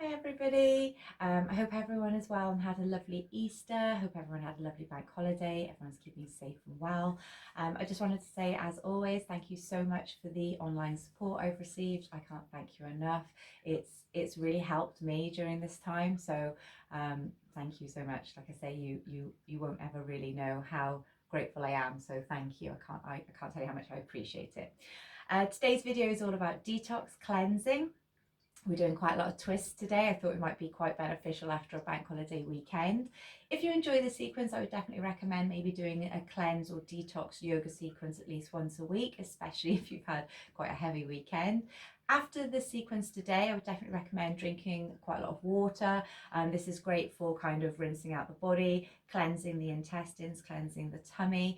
Hi everybody. I hope everyone is well and had a lovely Easter. I hope everyone had a lovely bank holiday. Everyone's keeping safe and well. I just wanted to say, as always, thank you so much for the online support I've received. I can't thank you enough. It's really helped me during this time. So thank you so much. Like I say, you won't ever really know how grateful I am. So thank you. I can't tell you how much I appreciate it. Today's video is all about detox cleansing. We're doing quite a lot of twists today. I thought it might be quite beneficial after a bank holiday weekend. If you enjoy the sequence, I would definitely recommend maybe doing a cleanse or detox yoga sequence at least once a week, especially if you've had quite a heavy weekend. After the sequence today, I would definitely recommend drinking quite a lot of water. This is great for kind of rinsing out the body, cleansing the intestines, cleansing the tummy.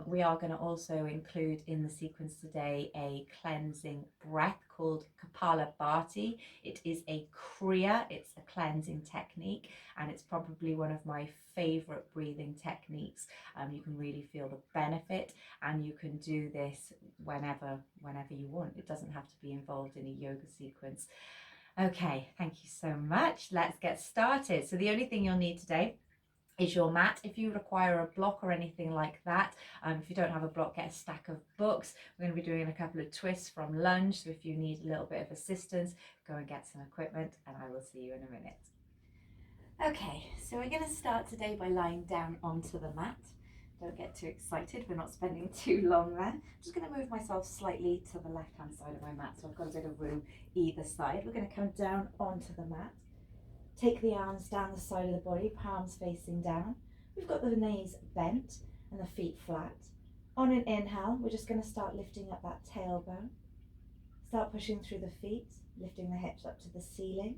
We are going to also include in the sequence today a cleansing breath called Kapalabhati. It is a Kriya, it's a cleansing technique, and it's probably one of my favorite breathing techniques. You can really feel the benefit, and you can do this whenever you want. It doesn't have to be involved in a yoga sequence. Okay, thank you so much. Let's get started. So the only thing you'll need today is your mat. If you require a block or anything like that, if you don't have a block, get a stack of books. We're going to be doing a couple of twists from lunge, so if you need a little bit of assistance, go and get some equipment, and I will see you in a minute. Okay, so we're going to start today by lying down onto the mat. Don't get too excited, we're not spending too long there. I'm just going to move myself slightly to the left hand side of my mat, so I've got a bit of room either side. We're going to come down onto the mat. Take the arms down the side of the body, palms facing down. We've got the knees bent and the feet flat. On an inhale, we're just going to start lifting up that tailbone. Start pushing through the feet, lifting the hips up to the ceiling.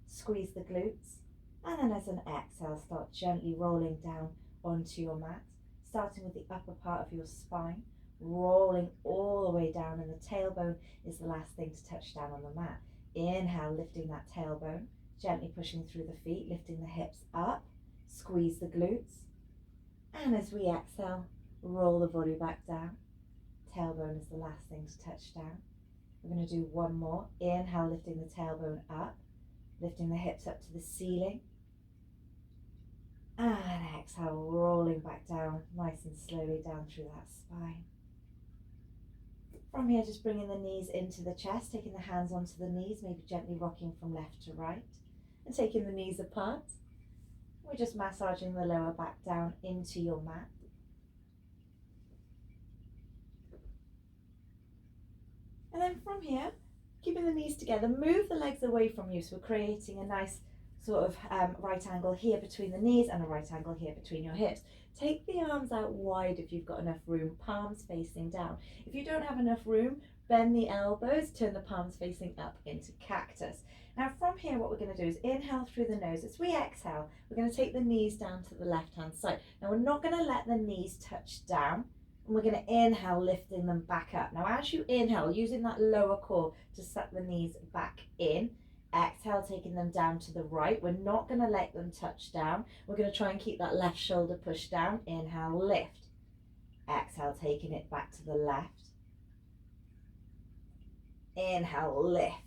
Squeeze the glutes. And then as an exhale, start gently rolling down onto your mat, starting with the upper part of your spine, rolling all the way down, and the tailbone is the last thing to touch down on the mat. Inhale, lifting that tailbone. Gently pushing through the feet, lifting the hips up, squeeze the glutes. And as we exhale, roll the body back down. Tailbone is the last thing to touch down. We're going to do one more. Inhale, lifting the tailbone up, lifting the hips up to the ceiling. And exhale, rolling back down, nice and slowly down through that spine. From here, just bringing the knees into the chest, taking the hands onto the knees, maybe gently rocking from left to right. And taking the knees apart, we're just massaging the lower back down into your mat. And then from here, keeping the knees together, move the legs away from you. So we're creating a nice sort of right angle here between the knees and a right angle here between your hips. Take the arms out wide if you've got enough room, palms facing down. If you don't have enough room, bend the elbows, turn the palms facing up into cactus. Now from here, what we're going to do is inhale through the nose. As we exhale, we're going to take the knees down to the left-hand side. Now we're not going to let the knees touch down, and we're going to inhale, lifting them back up. Now as you inhale, using that lower core to suck the knees back in, exhale, taking them down to the right. We're not going to let them touch down. We're going to try and keep that left shoulder pushed down. Inhale, lift. Exhale, taking it back to the left. Inhale, lift.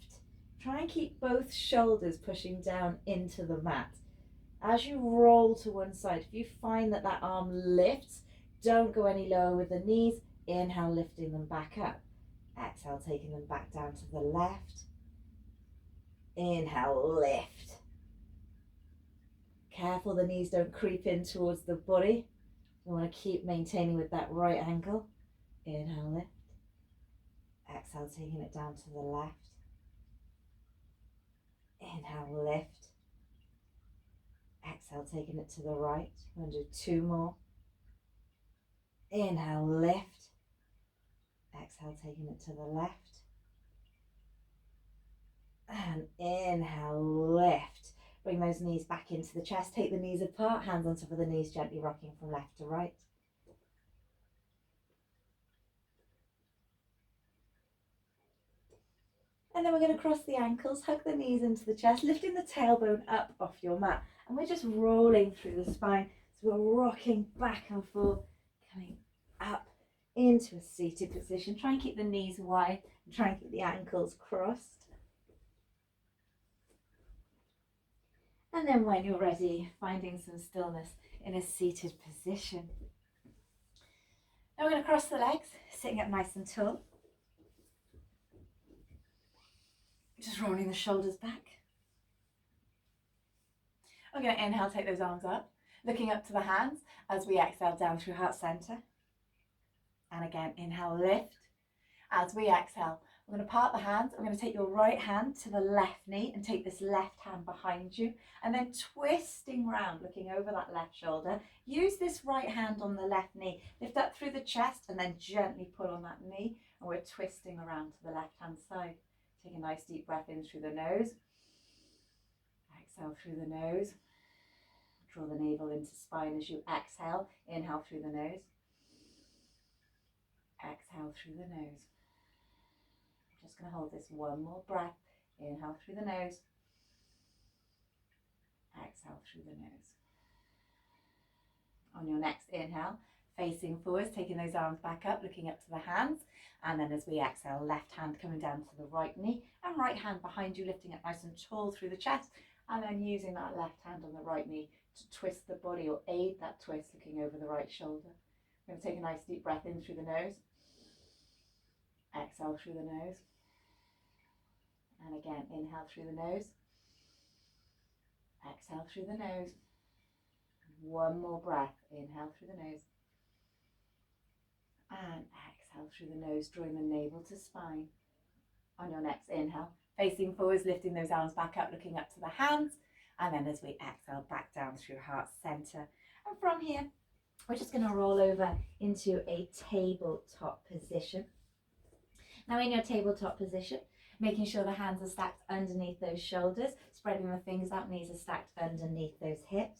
Try and keep both shoulders pushing down into the mat. As you roll to one side, if you find that that arm lifts, don't go any lower with the knees. Inhale, lifting them back up. Exhale, taking them back down to the left. Inhale, lift. Careful the knees don't creep in towards the body. You want to keep maintaining with that right angle. Inhale, lift. Exhale, taking it down to the left. Inhale, lift. Exhale, taking it to the right. We're going to do two more. Inhale, lift. Exhale, taking it to the left. And inhale, lift. Bring those knees back into the chest. Take the knees apart, hands on top of the knees, gently rocking from left to right. And then we're going to cross the ankles, hug the knees into the chest, lifting the tailbone up off your mat. And we're just rolling through the spine. So we're rocking back and forth, coming up into a seated position. Try and keep the knees wide and try and keep the ankles crossed. And then when you're ready, finding some stillness in a seated position. Now we're going to cross the legs, sitting up nice and tall. Just rolling the shoulders back. We're going to inhale, take those arms up, looking up to the hands as we exhale down through heart center. And again, inhale, lift. As we exhale, we're going to part the hands. We're going to take your right hand to the left knee and take this left hand behind you, and then twisting round, looking over that left shoulder. Use this right hand on the left knee. Lift up through the chest and then gently pull on that knee, and we're twisting around to the left hand side. Take a nice deep breath in through the nose. Exhale through the nose. Draw the navel into spine as you exhale. Inhale through the nose. Exhale through the nose. I'm just going to hold this one more breath. Inhale through the nose. Exhale through the nose. On your next inhale, facing forwards, taking those arms back up, looking up to the hands. And then as we exhale, left hand coming down to the right knee and right hand behind you, lifting up nice and tall through the chest. And then using that left hand on the right knee to twist the body or aid that twist, looking over the right shoulder. We're going to take a nice deep breath in through the nose. Exhale through the nose. And again, inhale through the nose. Exhale through the nose. One more breath. Inhale through the nose. And exhale through the nose, drawing the navel to spine. On your next inhale, facing forwards, lifting those arms back up, looking up to the hands. And then as we exhale, back down through heart center. And from here, we're just going to roll over into a tabletop position. Now in your tabletop position, making sure the hands are stacked underneath those shoulders, spreading the fingers out, knees are stacked underneath those hips.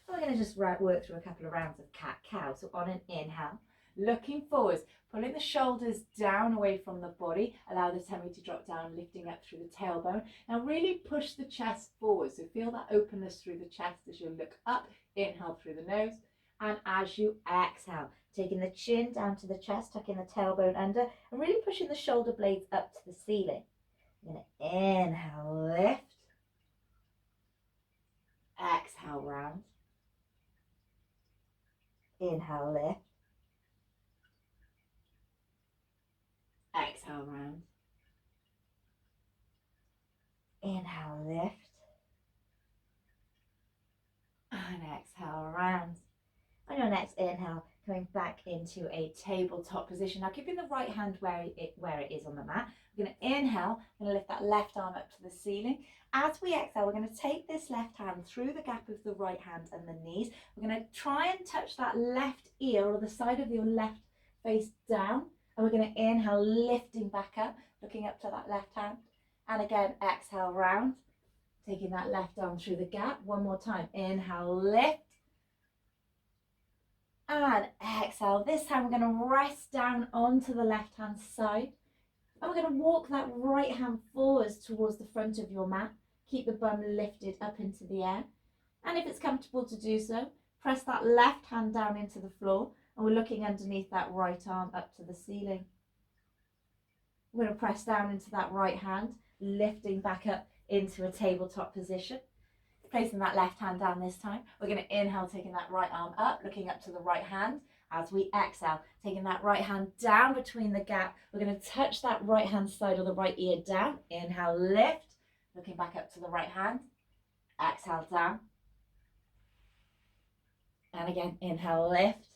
And we're going to just work through a couple of rounds of cat-cow. So on an inhale, looking forwards, pulling the shoulders down away from the body, allow the tummy to drop down, lifting up through the tailbone. Now really push the chest forward, so feel that openness through the chest as you look up. Inhale through the nose, and as you exhale, taking the chin down to the chest, tucking the tailbone under, and really pushing the shoulder blades up to the ceiling. You're going to inhale, lift. Exhale, round. Inhale, lift. Exhale, round. Inhale, lift. And exhale, round. On your next inhale, coming back into a tabletop position. Now keeping the right hand where it is on the mat. We're going to inhale, we're going to lift that left arm up to the ceiling. As we exhale, we're going to take this left hand through the gap of the right hand and the knees. We're going to try and touch that left ear or the side of your left face down. And we're going to inhale, lifting back up, looking up to that left hand. And again, exhale, round. Taking that left arm through the gap. One more time. Inhale, lift. And exhale. This time we're going to rest down onto the left hand side. And we're going to walk that right hand forwards towards the front of your mat. Keep the bum lifted up into the air. And if it's comfortable to do so, press that left hand down into the floor. And we're looking underneath that right arm up to the ceiling. We're going to press down into that right hand, lifting back up into a tabletop position. Placing that left hand down this time. We're going to inhale, taking that right arm up, looking up to the right hand. As we exhale, taking that right hand down between the gap. We're going to touch that right hand side or the right ear down. Inhale, lift, looking back up to the right hand. Exhale, down. And again, inhale, lift.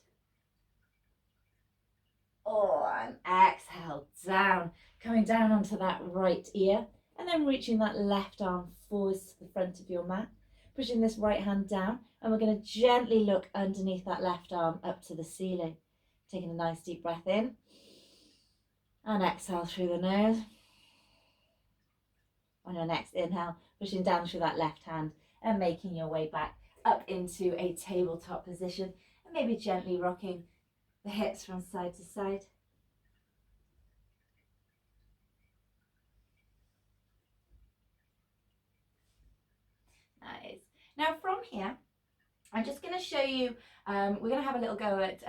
And exhale, down. Coming down onto that right ear. And then reaching that left arm forwards to the front of your mat. Pushing this right hand down, and we're going to gently look underneath that left arm up to the ceiling. Taking a nice deep breath in, and exhale through the nose. On your next inhale, pushing down through that left hand and making your way back up into a tabletop position, and maybe gently rocking the hips from side to side. Nice. Now from here, I'm just going to show you, we're going to have a little go at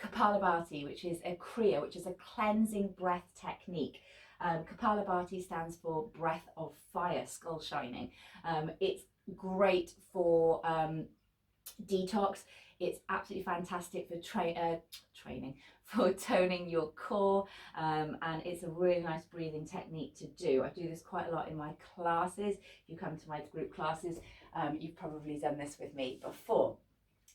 Kapalabhati, which is a Kriya, which is a cleansing breath technique. Kapalabhati stands for breath of fire, skull shining. It's great for detox. It's absolutely fantastic for training, for toning your core, and it's a really nice breathing technique to do. I do this quite a lot in my classes. If you come to my group classes, you've probably done this with me before.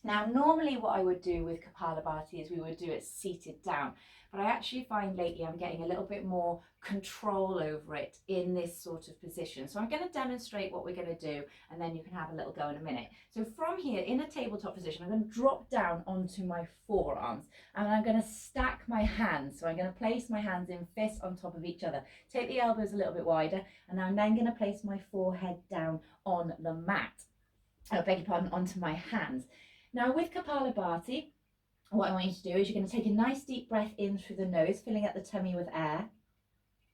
Now, normally what I would do with Kapalabhati is we would do it seated down, but I actually find lately I'm getting a little bit more control over it in this sort of position. So I'm going to demonstrate what we're going to do, and then you can have a little go in a minute. So from here, in a tabletop position, I'm going to drop down onto my forearms, and I'm going to stack my hands. So I'm going to place my hands in fists on top of each other. Take the elbows a little bit wider, and I'm then going to place my forehead down on the mat. I beg your pardon, onto my hands. Now with Kapalabhati, what I want you to do is you're going to take a nice deep breath in through the nose, filling up the tummy with air,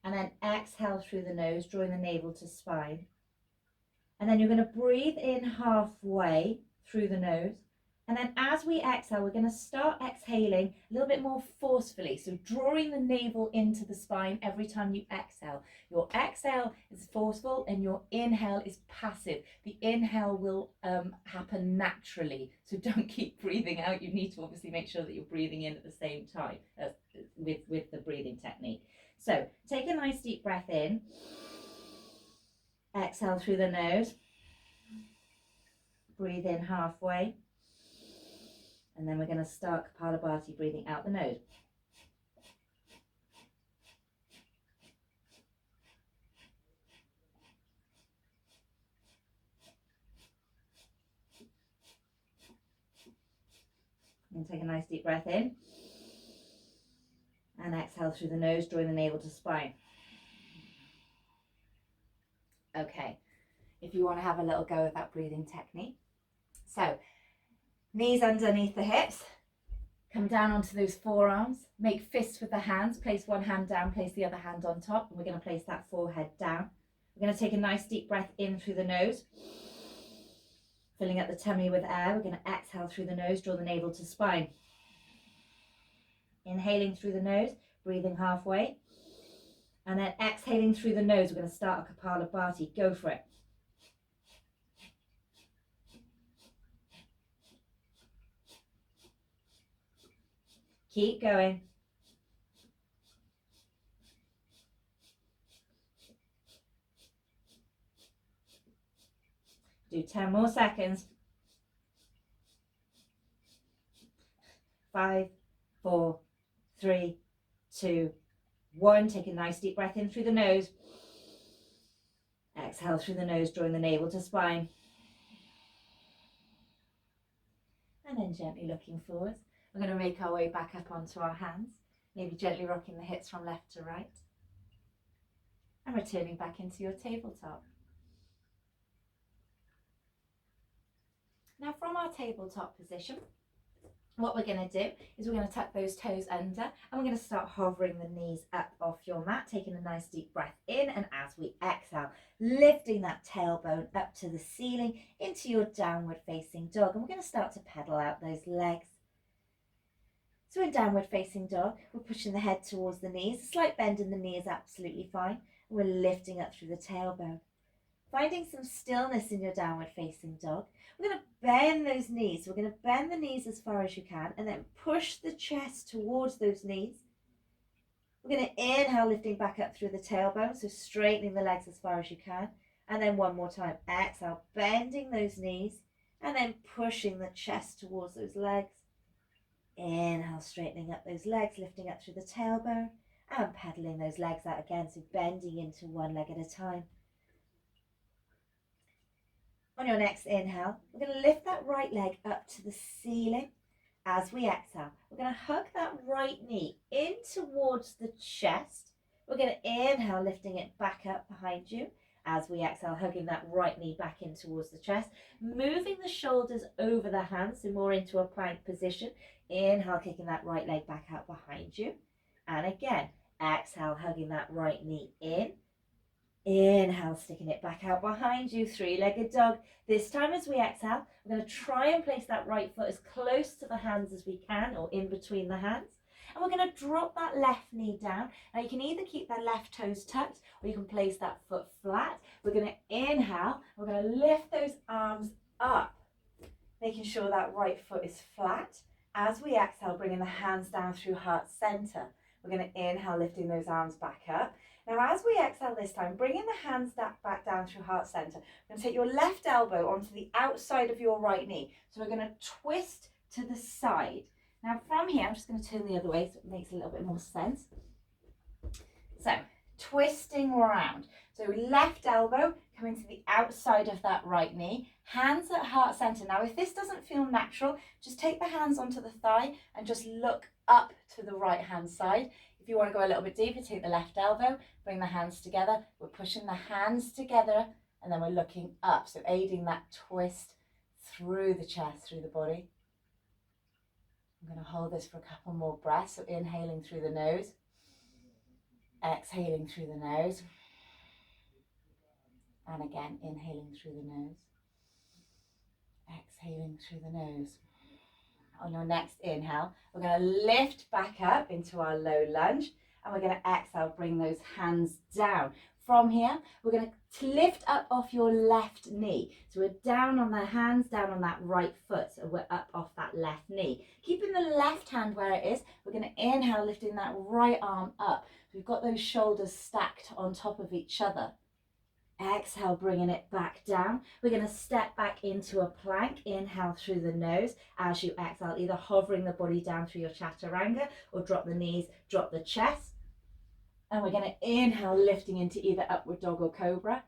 and then exhale through the nose, drawing the navel to spine. And then you're going to breathe in halfway through the nose. And then as we exhale, we're going to start exhaling a little bit more forcefully. So drawing the navel into the spine every time you exhale. Your exhale is forceful and your inhale is passive. The inhale will happen naturally. So don't keep breathing out. You need to obviously make sure that you're breathing in at the same time with the breathing technique. So take a nice deep breath in. Exhale through the nose. Breathe in halfway. And then we're going to start Kapalabhati breathing out the nose. And take a nice deep breath in. And exhale through the nose, drawing the navel to spine. Okay, if you want to have a little go with that breathing technique. So, knees underneath the hips, come down onto those forearms, make fists with the hands, place one hand down, place the other hand on top, and we're going to place that forehead down. We're going to take a nice deep breath in through the nose, filling up the tummy with air. We're going to exhale through the nose, draw the navel to spine. Inhaling through the nose, breathing halfway, and then exhaling through the nose. We're going to start a Kapalabhati. Go for it. Keep going. Do 10 more seconds. 5, 4, 3, 2, 1. Take a nice deep breath in through the nose. Exhale through the nose, drawing the navel to spine. And then gently looking forwards. We're going to make our way back up onto our hands, maybe gently rocking the hips from left to right, and returning back into your tabletop. Now from our tabletop position, what we're going to do is we're going to tuck those toes under, and we're going to start hovering the knees up off your mat, taking a nice deep breath in, and as we exhale, lifting that tailbone up to the ceiling into your downward facing dog. And we're going to start to pedal out those legs. So in downward facing dog, we're pushing the head towards the knees. A slight bend in the knee is absolutely fine. We're lifting up through the tailbone. Finding some stillness in your downward facing dog. We're going to bend those knees. We're going to bend the knees as far as you can and then push the chest towards those knees. We're going to inhale, lifting back up through the tailbone, so straightening the legs as far as you can. And then one more time, exhale, bending those knees and then pushing the chest towards those legs. Inhale, straightening up those legs, lifting up through the tailbone and pedaling those legs out again, so bending into one leg at a time. On your next inhale, we're going to lift that right leg up to the ceiling. As we exhale, we're going to hug that right knee in towards the chest. We're going to inhale, lifting it back up behind you. As we exhale, hugging that right knee back in towards the chest, moving the shoulders over the hands, so more into a plank position. Inhale, kicking that right leg back out behind you. And again, exhale, hugging that right knee in. Inhale, sticking it back out behind you, three-legged dog. This time as we exhale, we're going to try and place that right foot as close to the hands as we can, or in between the hands. And we're going to drop that left knee down. Now you can either keep that left toes tucked or you can place that foot flat. We're going to inhale. We're going to lift those arms up, making sure that right foot is flat. As we exhale, bringing the hands down through heart center. We're going to inhale, lifting those arms back up. Now, as we exhale this time, bringing the hands back down through heart center. We're going to take your left elbow onto the outside of your right knee. So we're going to twist to the side. Now, from here, I'm just going to turn the other way so it makes a little bit more sense. So, twisting around. So, left elbow coming to the outside of that right knee. Hands at heart center. Now, if this doesn't feel natural, just take the hands onto the thigh and just look up to the right hand side. If you want to go a little bit deeper, take the left elbow, bring the hands together. We're pushing the hands together and then we're looking up. So aiding that twist through the chest, through the body. I'm going to hold this for a couple more breaths. So inhaling through the nose, exhaling through the nose. And again, inhaling through the nose, exhaling through the nose. On your next inhale, we're going to lift back up into our low lunge and we're going to exhale, bring those hands down. From here, we're going to lift up off your left knee. So we're down on the hands, down on that right foot. So we're up off that left knee. Keeping the left hand where it is, we're going to inhale, lifting that right arm up. So we've got those shoulders stacked on top of each other. Exhale, bringing it back down. We're going to step back into a plank. Inhale through the nose as you exhale, either hovering the body down through your chaturanga or drop the knees, drop the chest. And we're going to inhale, lifting into either upward dog or cobra.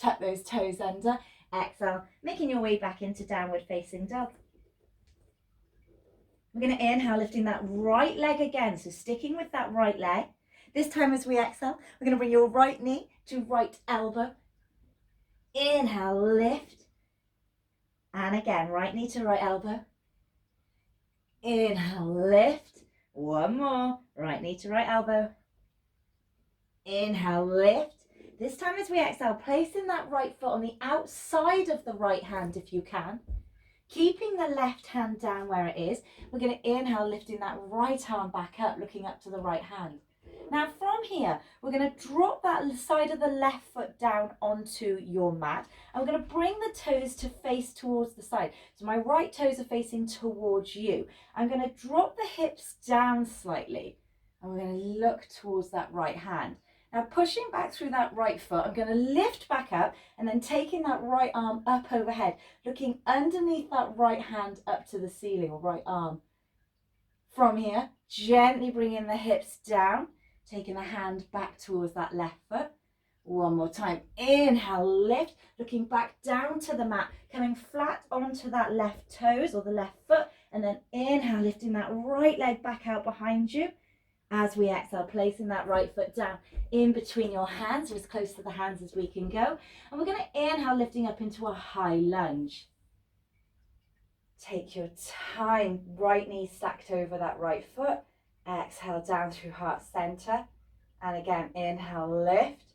Tuck those toes under. Exhale, making your way back into downward facing dog. We're going to inhale, lifting that right leg again. So sticking with that right leg. This time as we exhale, we're going to bring your right knee to right elbow. Inhale, lift. And again, right knee to right elbow. Inhale, lift. One more. Right knee to right elbow. Inhale, lift. This time as we exhale, placing that right foot on the outside of the right hand if you can. Keeping the left hand down where it is. We're going to inhale, lifting that right arm back up, looking up to the right hand. Now from here, we're going to drop that side of the left foot down onto your mat. And we're going to bring the toes to face towards the side. So my right toes are facing towards you. I'm going to drop the hips down slightly. And we're going to look towards that right hand. Now pushing back through that right foot, I'm going to lift back up and then taking that right arm up overhead, looking underneath that right hand up to the ceiling or right arm. From here, gently bringing the hips down. Taking the hand back towards that left foot. One more time. Inhale, lift, looking back down to the mat, coming flat onto that left toes or the left foot, and then inhale, lifting that right leg back out behind you. As we exhale, placing that right foot down in between your hands, or as close to the hands as we can go. And we're going to inhale, lifting up into a high lunge. Take your time, right knee stacked over that right foot. Exhale down through heart center. And again, inhale, lift.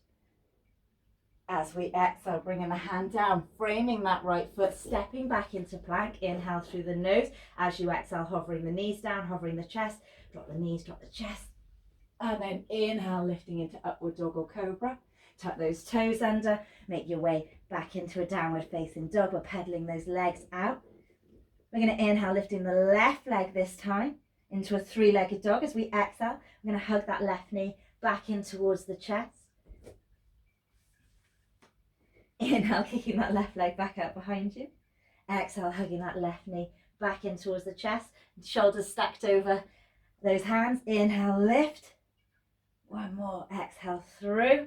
As we exhale, bringing the hand down, framing that right foot, stepping back into plank. Inhale through the nose. As you exhale, hovering the knees down, hovering the chest. Drop the knees, drop the chest. And then inhale, lifting into upward dog or cobra. Tuck those toes under. Make your way back into a downward facing dog. We're pedaling those legs out. We're going to inhale, lifting the left leg this time into a three-legged dog. As we exhale, we're going to hug that left knee back in towards the chest. Inhale, kicking that left leg back out behind you. Exhale, hugging that left knee back in towards the chest. Shoulders stacked over those hands. Inhale, lift. One more. Exhale through.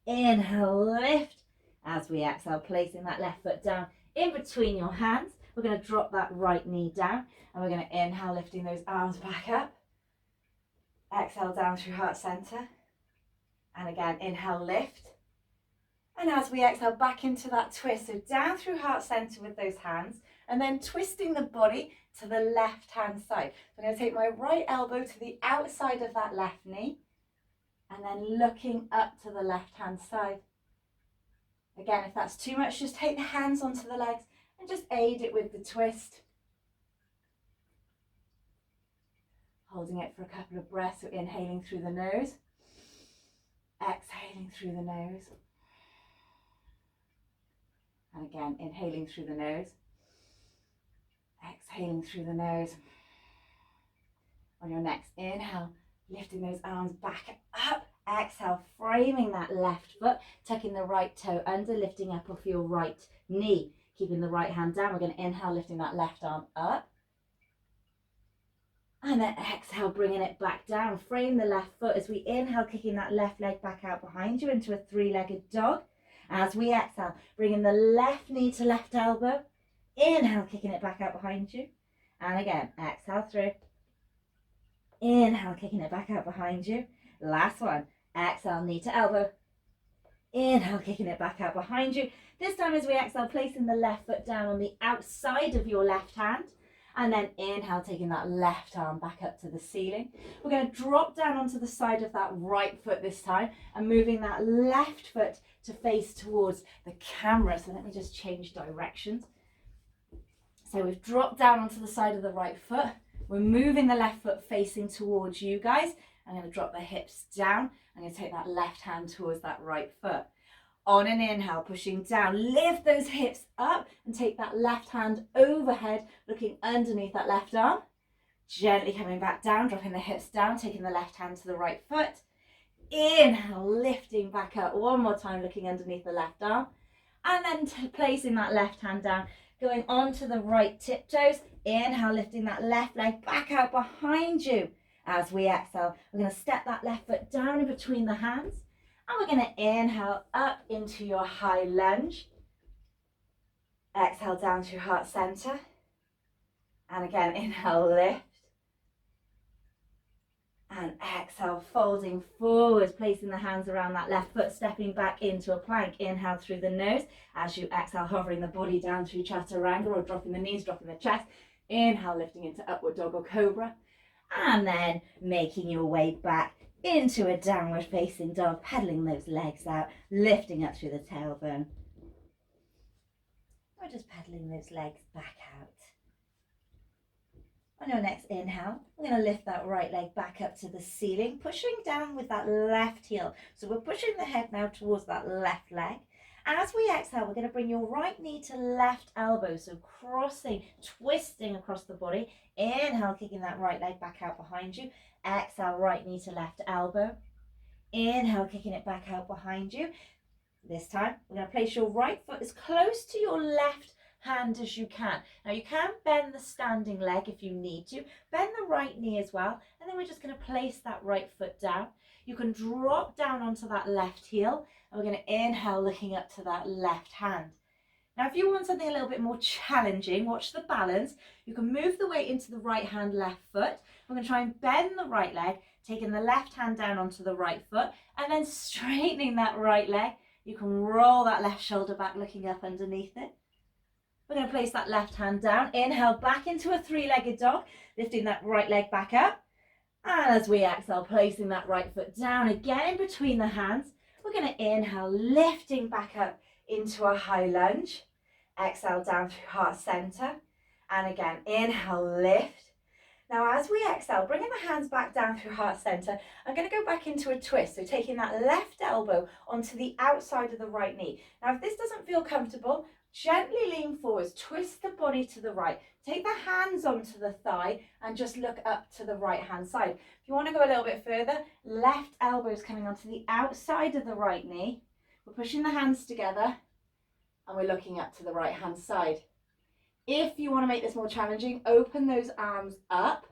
Inhale, lift. As we exhale, placing that left foot down in between your hands. We're going to drop that right knee down and we're going to inhale, lifting those arms back up. Exhale down through heart center. And again, inhale, lift. And as we exhale back into that twist, so down through heart center with those hands and then twisting the body to the left hand side. So I'm going to take my right elbow to the outside of that left knee and then looking up to the left hand side. Again, if that's too much, just take the hands onto the legs and just aid it with the twist. Holding it for a couple of breaths. So inhaling through the nose, exhaling through the nose. And again, inhaling through the nose, exhaling through the nose. On your next inhale, lifting those arms back up. Exhale, framing that left foot, tucking the right toe under, lifting up off your right knee, keeping the right hand down. We're going to inhale, lifting that left arm up. And then exhale, bringing it back down. Frame the left foot as we inhale, kicking that left leg back out behind you into a three-legged dog. As we exhale, bringing the left knee to left elbow. Inhale, kicking it back out behind you. And again, exhale through. Inhale, kicking it back out behind you. Last one. Exhale, knee to elbow. Inhale, kicking it back out behind you. This time as we exhale, placing the left foot down on the outside of your left hand. And then inhale, taking that left arm back up to the ceiling. We're going to drop down onto the side of that right foot this time and moving that left foot to face towards the camera. So let me just change directions. So we've dropped down onto the side of the right foot. We're moving the left foot facing towards you guys. I'm going to drop the hips down. I'm going to take that left hand towards that right foot. On an inhale, pushing down, lift those hips up and take that left hand overhead, looking underneath that left arm. Gently coming back down, dropping the hips down, taking the left hand to the right foot. Inhale, lifting back up one more time, looking underneath the left arm. And then placing that left hand down, going onto the right tiptoes. Inhale, lifting that left leg back out behind you. As we exhale, we're going to step that left foot down in between the hands. And we're going to inhale up into your high lunge. Exhale down to your heart center. And again, inhale, lift. And exhale, folding forward, placing the hands around that left foot, stepping back into a plank. Inhale through the nose. As you exhale, hovering the body down through chaturanga or dropping the knees, dropping the chest. Inhale, lifting into upward dog or cobra. And then making your way back into a downward facing dog, pedaling those legs out, lifting up through the tailbone. We're just pedaling those legs back out. On your next inhale, we're going to lift that right leg back up to the ceiling, pushing down with that left heel. So we're pushing the head now towards that left leg. As we exhale, we're going to bring your right knee to left elbow. So crossing, twisting across the body. Inhale, kicking that right leg back out behind you. Exhale, right knee to left elbow. Inhale, kicking it back out behind you. This time, we're going to place your right foot as close to your left hand as you can. Now, you can bend the standing leg if you need to. Bend the right knee as well. And then we're just going to place that right foot down. You can drop down onto that left heel. And we're going to inhale, looking up to that left hand. Now, if you want something a little bit more challenging, watch the balance. You can move the weight into the right hand, left foot. We're going to try and bend the right leg, taking the left hand down onto the right foot, and then straightening that right leg. You can roll that left shoulder back, looking up underneath it. We're going to place that left hand down. Inhale, back into a three-legged dog, lifting that right leg back up. And as we exhale, placing that right foot down again in between the hands. We're going to inhale, lifting back up into a high lunge. Exhale down through heart center. And again, inhale, lift. Now, as we exhale, bringing the hands back down through heart center, I'm going to go back into a twist. So taking that left elbow onto the outside of the right knee. Now, if this doesn't feel comfortable, gently lean forwards, twist the body to the right. Take the hands onto the thigh and just look up to the right hand side. If you want to go a little bit further, left elbow is coming onto the outside of the right knee. We're pushing the hands together and we're looking up to the right hand side. If you want to make this more challenging, open those arms up,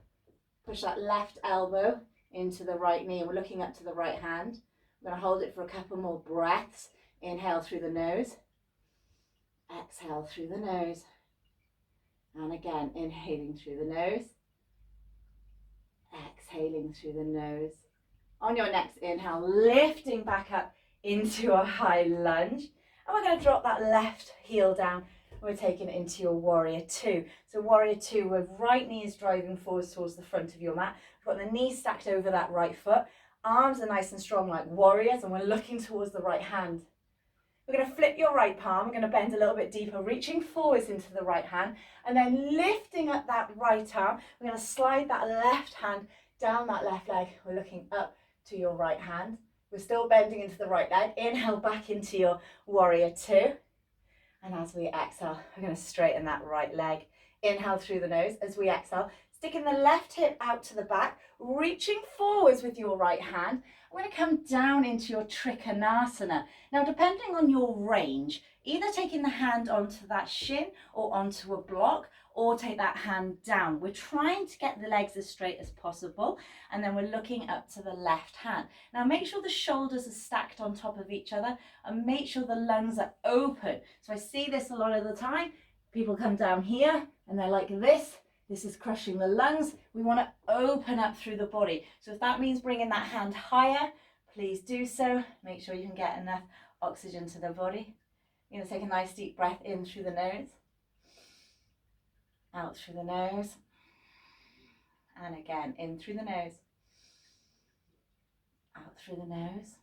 push that left elbow into the right knee, and we're looking up to the right hand. I'm going to hold it for a couple more breaths. Inhale through the nose, exhale through the nose, and again, inhaling through the nose, exhaling through the nose. On your next inhale, lifting back up into a high lunge, and we're going to drop that left heel down. We're taking it into your warrior two. So warrior two, where right knee is driving forwards towards the front of your mat. We've got the knees stacked over that right foot. Arms are nice and strong like warriors, and we're looking towards the right hand. We're going to flip your right palm. We're going to bend a little bit deeper, reaching forwards into the right hand, and then lifting up that right arm. We're going to slide that left hand down that left leg. We're looking up to your right hand. We're still bending into the right leg. Inhale back into your warrior two. And as we exhale, we're going to straighten that right leg. Inhale through the nose. As we exhale, sticking the left hip out to the back, reaching forwards with your right hand. We're going to come down into your Trikonasana. Now, depending on your range, either taking the hand onto that shin or onto a block, or take that hand down. We're trying to get the legs as straight as possible, and then we're looking up to the left hand. Now make sure the shoulders are stacked on top of each other, and make sure the lungs are open. So I see this a lot of the time. People come down here and they're like this. This is crushing the lungs. We want to open up through the body. So if that means bringing that hand higher, please do so. Make sure you can get enough oxygen to the body. You're going to take a nice deep breath in through the nose. Out through the nose, and again in through the nose, out through the nose.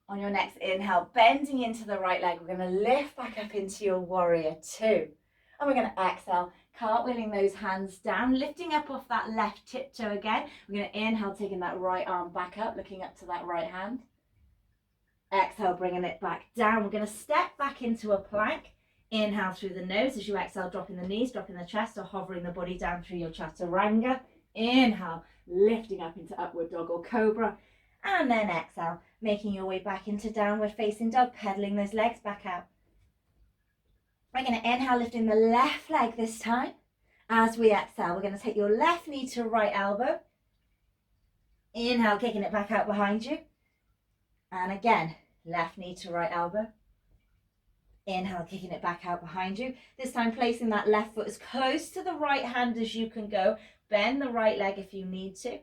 On your next inhale, bending into the right leg, we're going to lift back up into your warrior two, and we're going to exhale, cartwheeling those hands down, lifting up off that left tiptoe again. We're going to inhale, taking that right arm back up, looking up to that right hand. Exhale, bringing it back down. We're going to step back into a plank. Inhale through the nose. As you exhale, dropping the knees, dropping the chest, or hovering the body down through your chaturanga. Inhale, lifting up into upward dog or cobra. And then exhale, making your way back into downward facing dog, pedaling those legs back out. We're going to inhale, lifting the left leg this time. As we exhale, we're going to take your left knee to right elbow. Inhale, kicking it back out behind you. And again, left knee to right elbow. Inhale, kicking it back out behind you. This time placing that left foot as close to the right hand as you can go. Bend the right leg if you need to.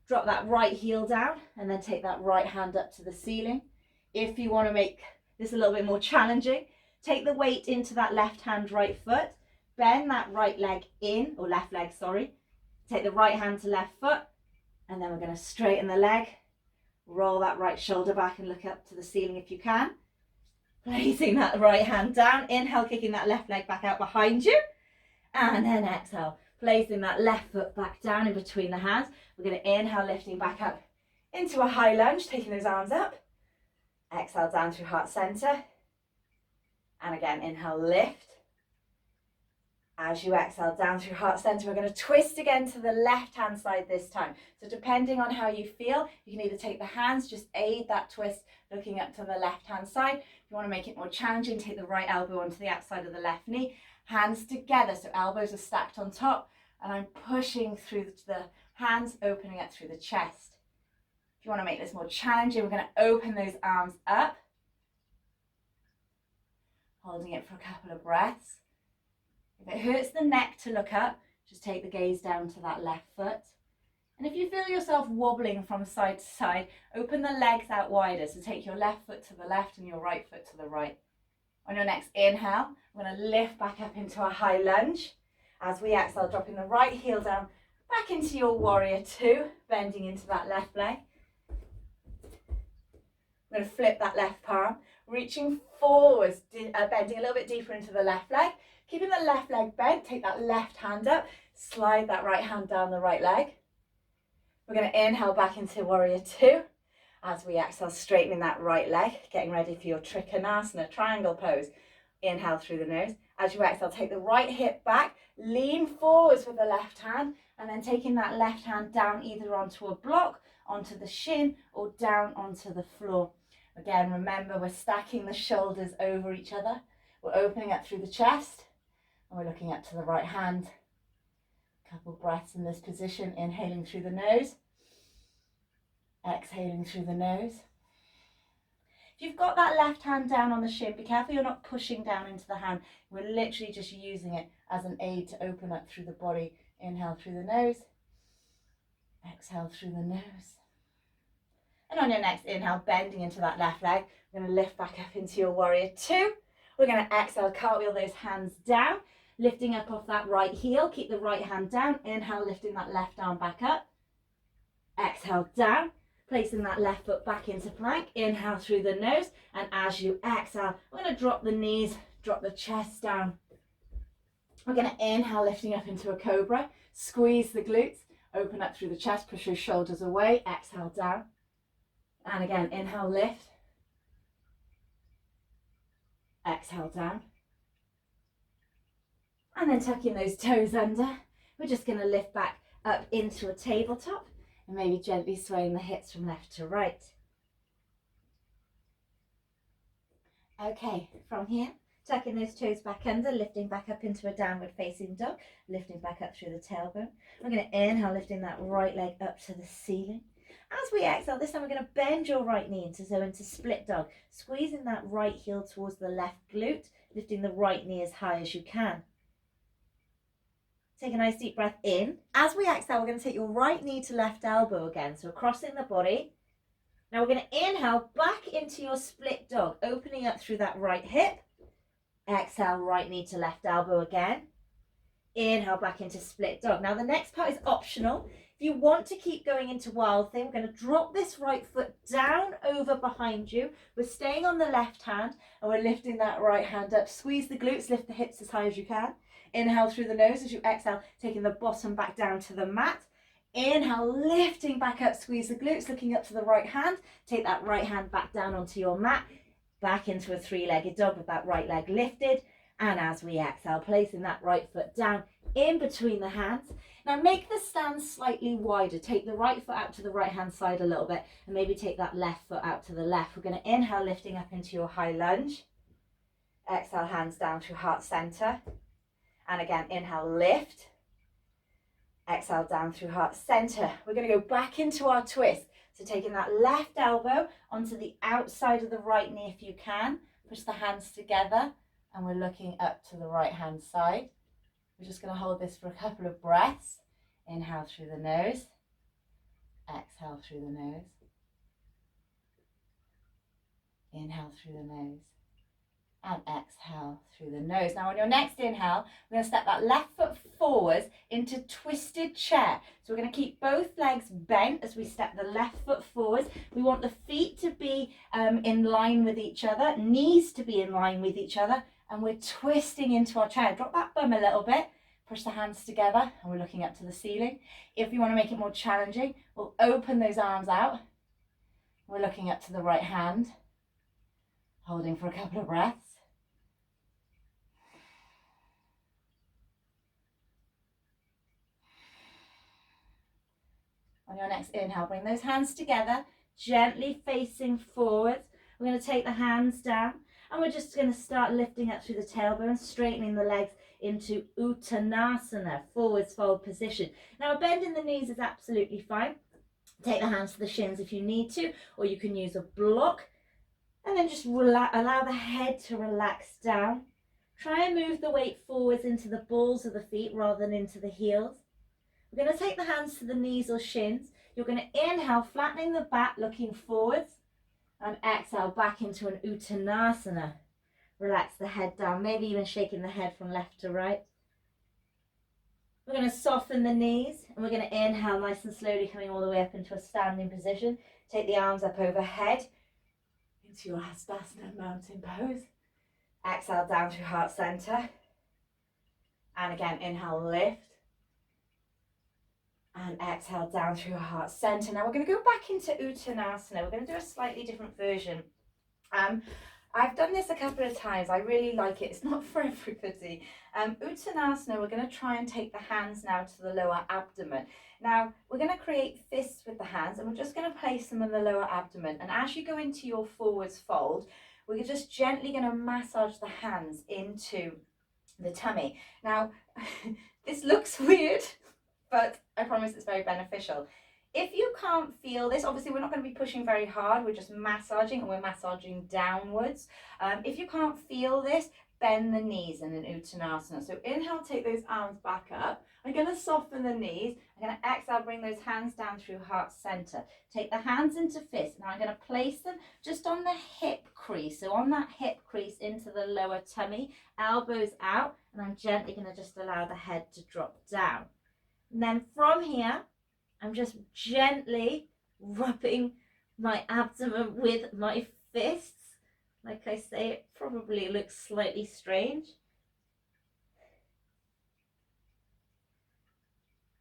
Drop that right heel down and then take that right hand up to the ceiling. If you want to make this a little bit more challenging, take the weight into that left hand, right foot. Bend that right leg in, or left leg, sorry. Take the right hand to left foot, and then we're going to straighten the leg. Roll that right shoulder back and look up to the ceiling if you can. Placing that right hand down, inhale, kicking that left leg back out behind you, and then exhale, placing that left foot back down in between the hands. We're going to inhale, lifting back up into a high lunge, taking those arms up. Exhale down through heart center, and again, inhale, lift. As you exhale down through heart center, we're going to twist again to the left hand side this time. So depending on how you feel, you can either take the hands, just aid that twist, looking up to the left hand side. If you want to make it more challenging, take the right elbow onto the outside of the left knee, hands together, so elbows are stacked on top, and I'm pushing through the hands, opening up through the chest. If you want to make this more challenging, we're going to open those arms up, holding it for a couple of breaths. If it hurts the neck to look up, just take the gaze down to that left foot. And if you feel yourself wobbling from side to side, open the legs out wider. So take your left foot to the left and your right foot to the right. On your next inhale, we're going to lift back up into a high lunge. As we exhale, dropping the right heel down, back into your warrior two, bending into that left leg. We're going to flip that left palm, reaching forwards, bending a little bit deeper into the left leg. Keeping the left leg bent, take that left hand up, slide that right hand down the right leg. We're going to inhale back into warrior two. As we exhale, straightening that right leg, getting ready for your Trikonasana, triangle pose. Inhale through the nose. As you exhale, take the right hip back, lean forwards with the left hand, and then taking that left hand down either onto a block, onto the shin, or down onto the floor. Again, remember, we're stacking the shoulders over each other. We're opening up through the chest. And we're looking up to the right hand. Couple breaths in this position, inhaling through the nose, exhaling through the nose. If you've got that left hand down on the shin, be careful you're not pushing down into the hand. We're literally just using it as an aid to open up through the body. Inhale through the nose, exhale through the nose. And on your next inhale, bending into that left leg, we're going to lift back up into your warrior two. We're going to exhale, cartwheel those hands down, lifting up off that right heel. Keep the right hand down. Inhale, lifting that left arm back up. Exhale, down, placing that left foot back into plank. Inhale through the nose, and as you exhale, we're going to drop the knees, drop the chest down. We're going to inhale, lifting up into a cobra. Squeeze the glutes. Open up through the chest, push your shoulders away, exhale down. And again, inhale, lift. Exhale down. And then tucking those toes under. We're just going to lift back up into a tabletop and maybe gently swaying the hips from left to right. Okay, from here, tucking those toes back under, lifting back up into a downward facing dog, lifting back up through the tailbone. We're going to inhale, lifting that right leg up to the ceiling. As we exhale, this time we're going to bend your right knee into split dog, squeezing that right heel towards the left glute, lifting the right knee as high as you can. Take a nice deep breath in. As we exhale, we're going to take your right knee to left elbow again, so crossing the body. Now we're going to inhale back into your split dog, opening up through that right hip. Exhale, right knee to left elbow again. Inhale back into split dog. Now the next part is optional. If you want to keep going into wild thing, we're going to drop this right foot down over behind you. We're staying on the left hand and we're lifting that right hand up. Squeeze the glutes, lift the hips as high as you can. Inhale through the nose as you exhale, taking the bottom back down to the mat. Inhale, lifting back up, squeeze the glutes, looking up to the right hand. Take that right hand back down onto your mat, back into a three-legged dog with that right leg lifted. And as we exhale, placing that right foot down in between the hands. Now make the stance slightly wider. Take the right foot out to the right hand side a little bit and maybe take that left foot out to the left. We're going to inhale, lifting up into your high lunge. Exhale, hands down to heart center. And again, inhale, lift. Exhale, down through heart center. We're going to go back into our twist. So taking that left elbow onto the outside of the right knee if you can. Push the hands together and we're looking up to the right hand side. We're just going to hold this for a couple of breaths. Inhale through the nose. Exhale through the nose. Inhale through the nose. And exhale through the nose. Now on your next inhale, we're going to step that left foot forwards into twisted chair. So we're going to keep both legs bent as we step the left foot forwards. We want the feet to be in line with each other, knees to be in line with each other, and we're twisting into our chair. Drop that bum a little bit, push the hands together, and we're looking up to the ceiling. If you want to make it more challenging, we'll open those arms out. We're looking up to the right hand, holding for a couple of breaths. On your next inhale, bring those hands together, gently facing forwards. We're going to take the hands down and we're just going to start lifting up through the tailbone, straightening the legs into Uttanasana, forwards fold position. Now a bend in the knees is absolutely fine. Take the hands to the shins if you need to, or you can use a block. And then just allow the head to relax down. Try and move the weight forwards into the balls of the feet rather than into the heels. We're going to take the hands to the knees or shins. You're going to inhale, flattening the back, looking forwards, and exhale back into an Uttanasana. Relax the head down, maybe even shaking the head from left to right. We're going to soften the knees, and we're going to inhale nice and slowly, coming all the way up into a standing position. Take the arms up overhead into your Hastasana mountain pose. Exhale down through heart center. And again, inhale, lift. And exhale down through your heart center. Now we're going to go back into Uttanasana. We're going to do a slightly different version. I've done this a couple of times. I really like it. It's not for everybody. Uttanasana, we're going to try and take the hands now to the lower abdomen. Now we're going to create fists with the hands and we're just going to place them in the lower abdomen. And as you go into your forwards fold, we're just gently going to massage the hands into the tummy. Now, this looks weird, but I promise it's very beneficial. If you can't feel this, obviously we're not going to be pushing very hard, we're just massaging and we're massaging downwards. If you can't feel this, bend the knees in an Uttanasana. So inhale, take those arms back up. I'm going to soften the knees. I'm going to exhale, bring those hands down through heart center. Take the hands into fists. Now I'm going to place them just on the hip crease. So on that hip crease into the lower tummy, elbows out, and I'm gently going to just allow the head to drop down. And then from here, I'm just gently rubbing my abdomen with my fists. Like I say, it probably looks slightly strange.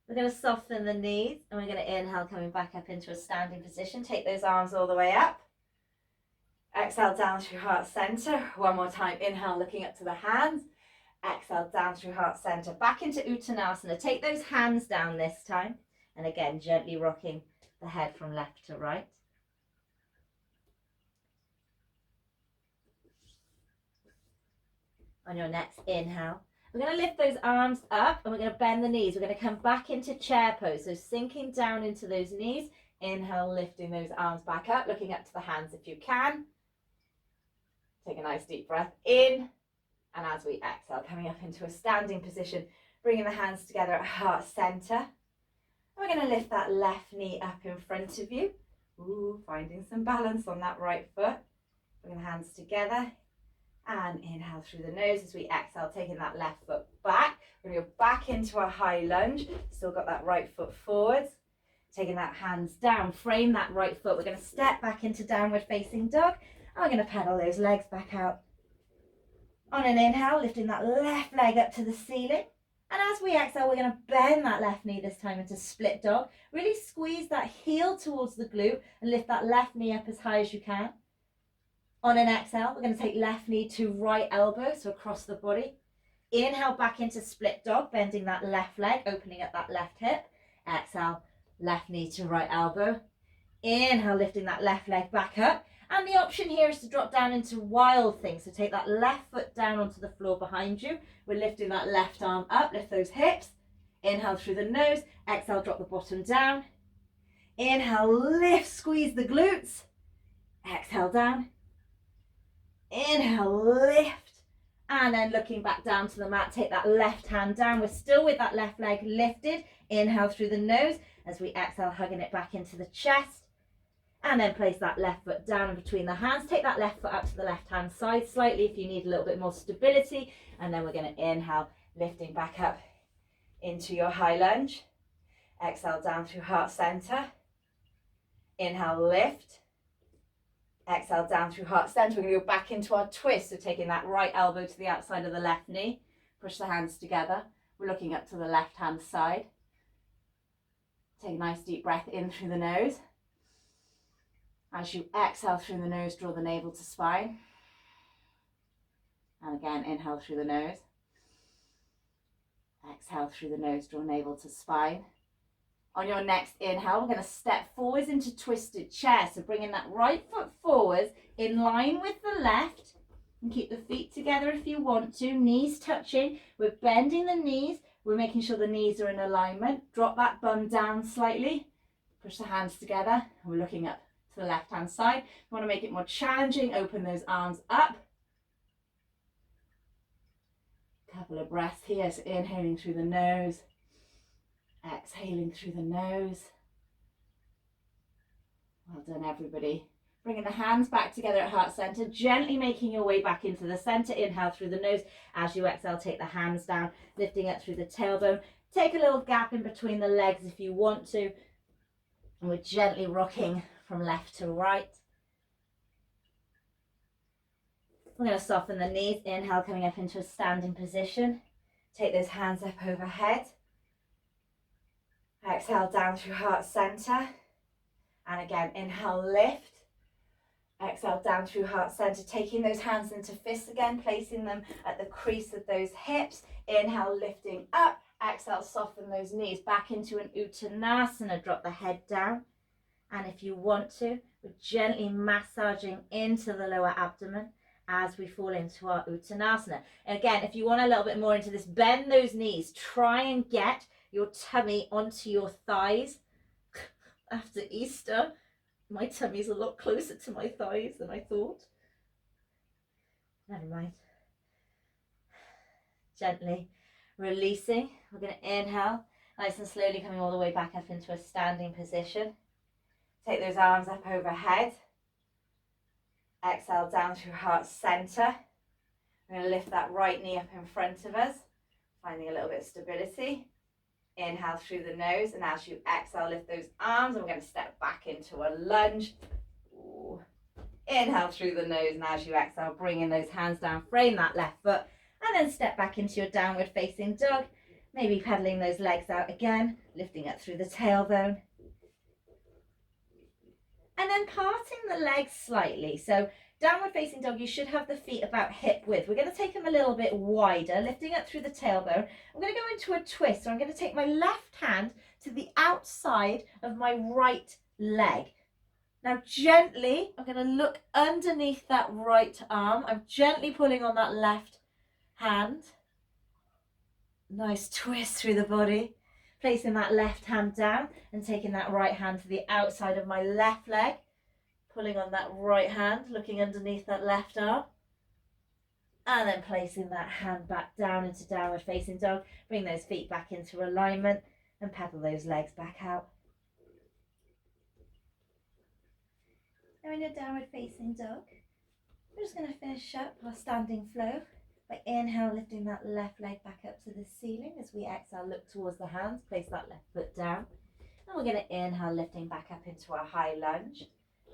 We're going to soften the knees and we're going to inhale, coming back up into a standing position. Take those arms all the way up. Exhale down through heart center. One more time. Inhale, looking up to the hands. Exhale down through heart center. Back into Uttanasana. Take those hands down this time. And again, gently rocking the head from left to right. On your next inhale, we're going to lift those arms up and we're going to bend the knees. We're going to come back into chair pose. So sinking down into those knees. Inhale, lifting those arms back up, looking up to the hands if you can. Take a nice deep breath in. And as we exhale, coming up into a standing position, bringing the hands together at heart center. We're going to lift that left knee up in front of you. Ooh, finding some balance on that right foot. Bring the hands together. And inhale through the nose as we exhale, taking that left foot back. We're going to go back into a high lunge. Still got that right foot forwards. Taking that hands down, frame that right foot. We're going to step back into downward facing dog. And we're going to pedal those legs back out. On an inhale, lifting that left leg up to the ceiling. And as we exhale, we're going to bend that left knee this time into split dog. Really squeeze that heel towards the glute and lift that left knee up as high as you can. On an exhale, we're going to take left knee to right elbow, so across the body. Inhale back into split dog, bending that left leg, opening up that left hip. Exhale, left knee to right elbow. Inhale, lifting that left leg back up. And the option here is to drop down into wild thing. So take that left foot down onto the floor behind you. We're lifting that left arm up, lift those hips. Inhale through the nose. Exhale, drop the bottom down. Inhale, lift, squeeze the glutes. Exhale down. Inhale, lift. And then looking back down to the mat, take that left hand down. We're still with that left leg lifted. Inhale through the nose as we exhale, hugging it back into the chest. And then place that left foot down in between the hands. Take that left foot up to the left hand side slightly if you need a little bit more stability. And then we're going to inhale, lifting back up into your high lunge. Exhale down through heart center. Inhale, lift. Exhale down through heart center. We're going to go back into our twist. So taking that right elbow to the outside of the left knee. Push the hands together. We're looking up to the left hand side. Take a nice deep breath in through the nose. As you exhale through the nose, draw the navel to spine. And again, inhale through the nose. Exhale through the nose, draw navel to spine. On your next inhale, we're going to step forwards into twisted chair. So bringing that right foot forwards in line with the left. And keep the feet together if you want to. Knees touching. We're bending the knees. We're making sure the knees are in alignment. Drop that bum down slightly. Push the hands together. And we're looking up to the left hand side. You want to make it more challenging, open those arms up. Couple of breaths here, so inhaling through the nose, exhaling through the nose. Well done, everybody. Bringing the hands back together at heart center, gently making your way back into the center. Inhale through the nose. As you exhale, take the hands down, lifting up through the tailbone. Take a little gap in between the legs if you want to. And we're gently rocking from left to right. We're going to soften the knees. Inhale, coming up into a standing position. Take those hands up overhead. Exhale down through heart center. And again, inhale, lift. Exhale down through heart center. Taking those hands into fists again, placing them at the crease of those hips. Inhale, lifting up. Exhale, soften those knees back into an Uttanasana. Drop the head down. And if you want to, we're gently massaging into the lower abdomen as we fall into our Uttanasana. Again, if you want a little bit more into this, bend those knees. Try and get your tummy onto your thighs. After Easter, my tummy's a lot closer to my thighs than I thought. Never mind. Gently releasing. We're going to inhale, nice and slowly coming all the way back up into a standing position. Take those arms up overhead. Exhale down through heart center. We're going to lift that right knee up in front of us, finding a little bit of stability. Inhale through the nose, and as you exhale, lift those arms, and we're going to step back into a lunge. Ooh. Inhale through the nose, and as you exhale, bringing those hands down, frame that left foot, and then step back into your downward facing dog. Maybe pedaling those legs out again, lifting up through the tailbone. And then parting the legs slightly. So downward facing dog, you should have the feet about hip width. We're going to take them a little bit wider, lifting up through the tailbone. I'm going to go into a twist. So I'm going to take my left hand to the outside of my right leg. Now gently, I'm going to look underneath that right arm. I'm gently pulling on that left hand. Nice twist through the body. Placing that left hand down and taking that right hand to the outside of my left leg. Pulling on that right hand, looking underneath that left arm. And then placing that hand back down into downward facing dog. Bring those feet back into alignment and pedal those legs back out. Now in your downward facing dog, we're just going to finish up our standing flow by inhale, lifting that left leg back up to the ceiling. As we exhale, look towards the hands, place that left foot down. And we're going to inhale, lifting back up into our high lunge,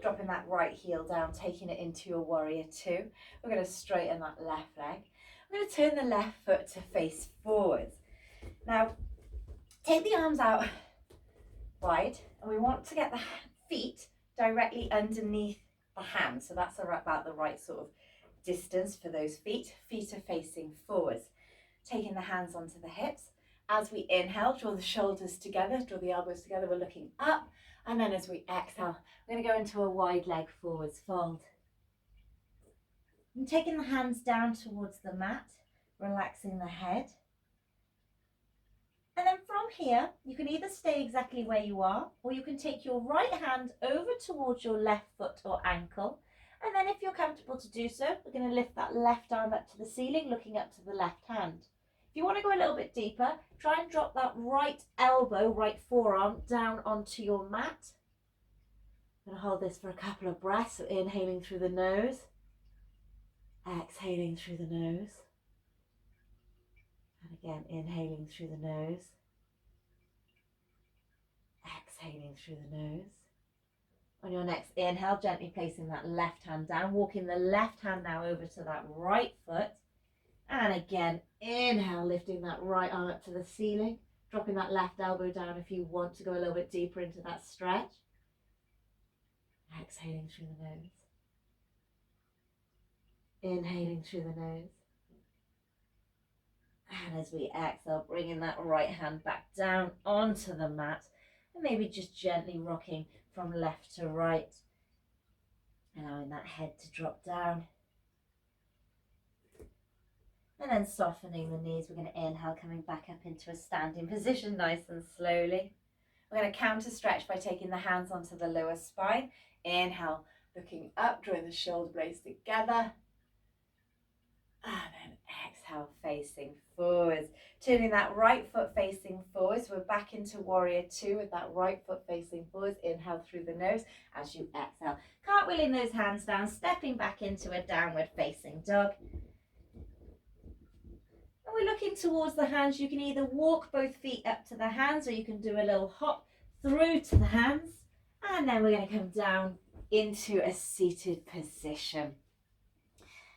dropping that right heel down, taking it into your warrior two. We're going to straighten that left leg. We're going to turn the left foot to face forwards. Now, take the arms out wide, and we want to get the feet directly underneath the hands. So that's about the right sort of distance for those feet. Feet are facing forwards. Taking the hands onto the hips. As we inhale, draw the shoulders together, draw the elbows together. We're looking up. And then as we exhale, we're going to go into a wide leg forwards fold. And taking the hands down towards the mat, relaxing the head. And then from here, you can either stay exactly where you are, or you can take your right hand over towards your left foot or ankle. And then if you're comfortable to do so, we're going to lift that left arm up to the ceiling, looking up to the left hand. If you want to go a little bit deeper, try and drop that right elbow, right forearm down onto your mat. I'm going to hold this for a couple of breaths. So inhaling through the nose, exhaling through the nose. And again, inhaling through the nose, exhaling through the nose. On your next inhale, gently placing that left hand down, walking the left hand now over to that right foot. And again, inhale, lifting that right arm up to the ceiling, dropping that left elbow down if you want to go a little bit deeper into that stretch. Exhaling through the nose. Inhaling through the nose. And as we exhale, bringing that right hand back down onto the mat and maybe just gently rocking from left to right, allowing that head to drop down. And then softening the knees, we're going to inhale, coming back up into a standing position nice and slowly. We're going to counter stretch by taking the hands onto the lower spine. Inhale, looking up, drawing the shoulder blades together. And then exhale, facing forwards. Turning that right foot facing forwards. We're back into warrior two with that right foot facing forwards. Inhale through the nose as you exhale. Cartwheeling those hands down, stepping back into a downward facing dog. And we're looking towards the hands. You can either walk both feet up to the hands, or you can do a little hop through to the hands. And then we're going to come down into a seated position.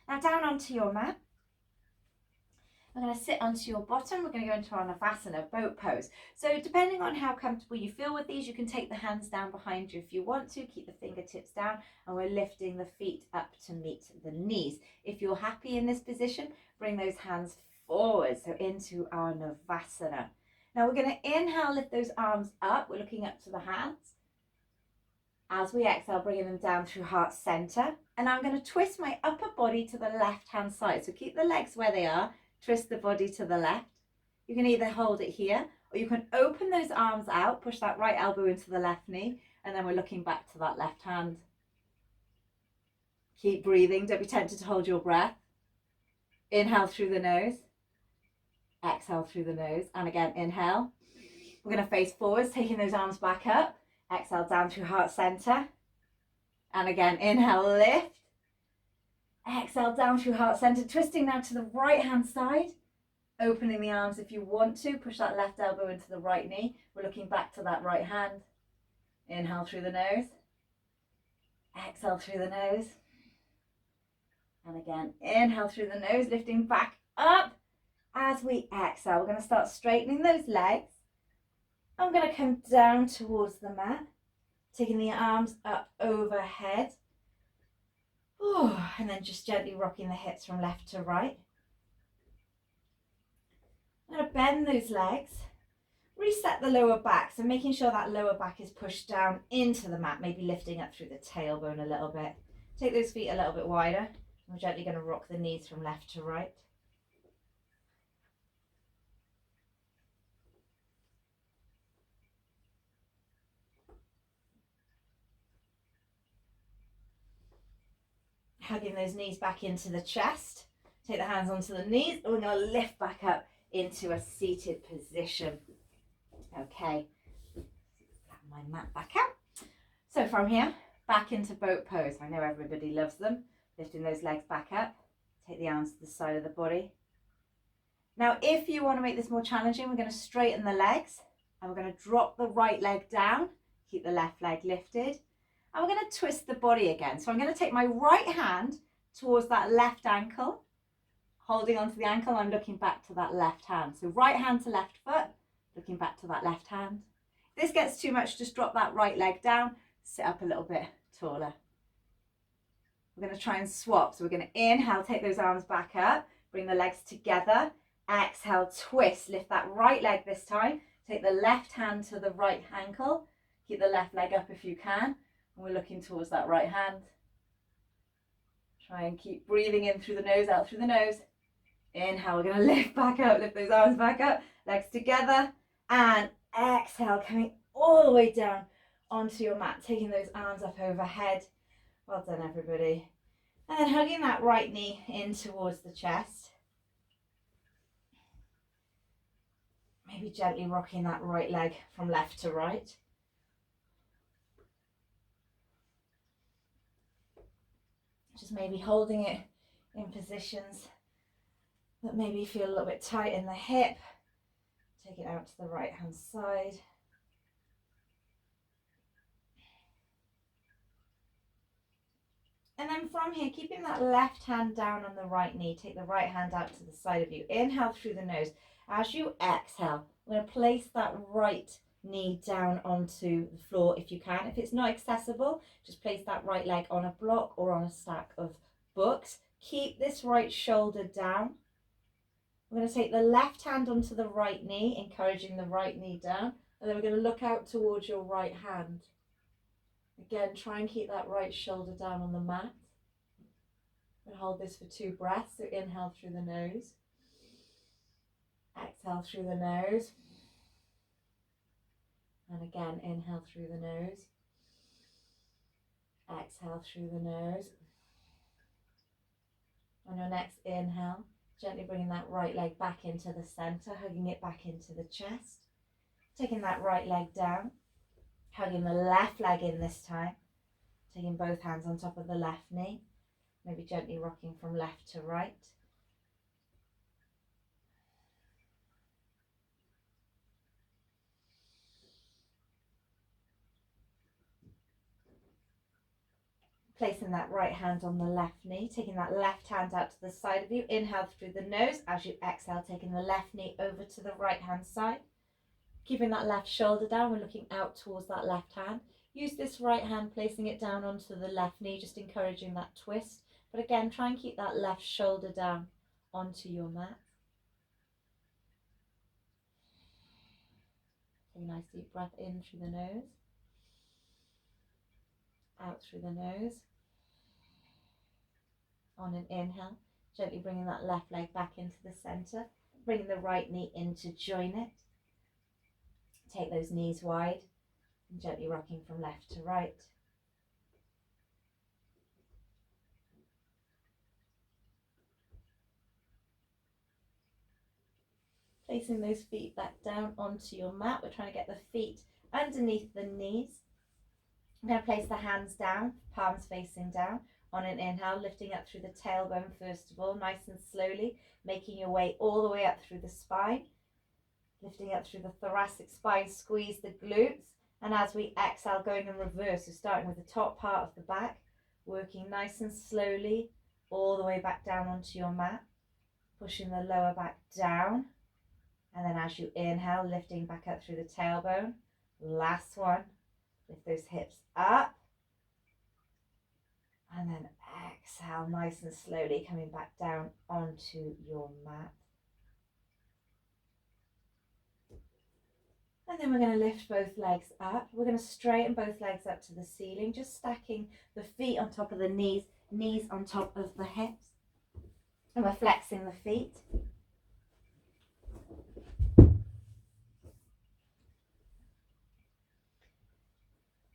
Now down onto your mat. I'm going to sit onto your bottom. We're going to go into our Navasana, boat pose. So depending on how comfortable you feel with these, you can take the hands down behind you if you want to. Keep the fingertips down, and we're lifting the feet up to meet the knees. If you're happy in this position, bring those hands forward, so into our Navasana. Now we're going to inhale, lift those arms up. We're looking up to the hands. As we exhale, bringing them down through heart center. And I'm going to twist my upper body to the left-hand side. So keep the legs where they are. Twist the body to the left. You can either hold it here, or you can open those arms out, push that right elbow into the left knee, and then we're looking back to that left hand. Keep breathing. Don't be tempted to hold your breath. Inhale through the nose. Exhale through the nose. And again, inhale. We're going to face forwards, taking those arms back up. Exhale down through heart center. And again, inhale, lift. Exhale down through heart center, twisting now to the right hand side. Opening the arms if you want to. Push that left elbow into the right knee. We're looking back to that right hand. Inhale through the nose. Exhale through the nose. And again, inhale through the nose, lifting back up. As we exhale, we're going to start straightening those legs. I'm going to come down towards the mat, taking the arms up overhead. Ooh, and then just gently rocking the hips from left to right. I'm going to bend those legs, reset the lower back, so making sure that lower back is pushed down into the mat, maybe lifting up through the tailbone a little bit. Take those feet a little bit wider. We're gently going to rock the knees from left to right. Hugging those knees back into the chest. Take the hands onto the knees, and we're going to lift back up into a seated position. Okay, flatten my mat back out. So from here, back into boat pose. I know everybody loves them. Lifting those legs back up. Take the arms to the side of the body. Now, if you want to make this more challenging, we're going to straighten the legs, and we're going to drop the right leg down. Keep the left leg lifted. And we're going to twist the body again. So I'm going to take my right hand towards that left ankle. Holding onto the ankle, I'm looking back to that left hand. So right hand to left foot, looking back to that left hand. If this gets too much, just drop that right leg down, sit up a little bit taller. We're going to try and swap. So we're going to inhale, take those arms back up, bring the legs together. Exhale, twist, lift that right leg this time. Take the left hand to the right ankle. Keep the left leg up if you can. And we're looking towards that right hand. Try and keep breathing in through the nose, out through the nose. Inhale, we're going to lift back up, lift those arms back up, legs together. And exhale, coming all the way down onto your mat, taking those arms up overhead. Well done, everybody. And then hugging that right knee in towards the chest. Maybe gently rocking that right leg from left to right. Just maybe holding it in positions that maybe feel a little bit tight in the hip. Take it out to the right hand side. And then from here, keeping that left hand down on the right knee, take the right hand out to the side of you. Inhale through the nose. As you exhale, we're going to place that right knee down onto the floor if you can. If it's not accessible, just place that right leg on a block or on a stack of books. Keep this right shoulder down. We're going to take the left hand onto the right knee, encouraging the right knee down, and then we're going to look out towards your right hand. Again, try and keep that right shoulder down on the mat. We'll hold this for 2 breaths. So inhale through the nose. Exhale through the nose. And again, inhale through the nose. Exhale through the nose. On your next inhale, gently bringing that right leg back into the center, hugging it back into the chest. Taking that right leg down, hugging the left leg in this time. Taking both hands on top of the left knee. Maybe gently rocking from left to right. Placing that right hand on the left knee, taking that left hand out to the side of you. Inhale through the nose. As you exhale, taking the left knee over to the right hand side. Keeping that left shoulder down, we're looking out towards that left hand. Use this right hand, placing it down onto the left knee, just encouraging that twist. But again, try and keep that left shoulder down onto your mat. Take a nice deep breath in through the nose. Out through the nose. On an inhale, gently bringing that left leg back into the center, bringing the right knee in to join it. Take those knees wide and gently rocking from left to right. Placing those feet back down onto your mat. We're trying to get the feet underneath the knees. I'm going to place the hands down, palms facing down. On an inhale, lifting up through the tailbone first of all, nice and slowly, making your way all the way up through the spine. Lifting up through the thoracic spine, squeeze the glutes. And as we exhale, going in reverse, so starting with the top part of the back, working nice and slowly all the way back down onto your mat. pushing the lower back down. And then as you inhale, lifting back up through the tailbone. Last one. Lift those hips up. And then exhale nice and slowly, coming back down onto your mat. And then we're going to lift both legs up. We're going to straighten both legs up to the ceiling, just stacking the feet on top of the knees, knees on top of the hips. And we're flexing the feet.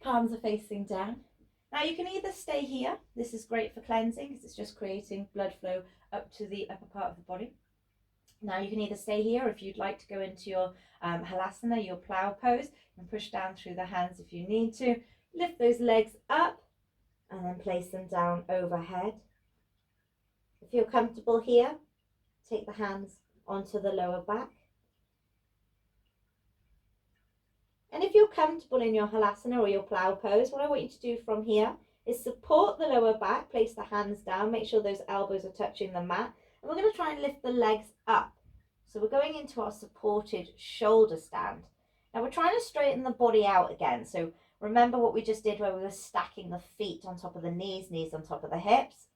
Palms are facing down. Now you can either stay here. This is great for cleansing because it's just creating blood flow up to the upper part of the body. Now you can either stay here, or if you'd like to go into your halasana, your plow pose, and push down through the hands if you need to. Lift those legs up and then place them down overhead. If you're comfortable here, take the hands onto the lower back. And if you're comfortable in your halasana or your plow pose, what I want you to do from here is support the lower back, place the hands down, make sure those elbows are touching the mat. And we're going to try and lift the legs up. So we're going into our supported shoulder stand. Now we're trying to straighten the body out again. So remember what we just did where we were stacking the feet on top of the knees, knees on top of the hips.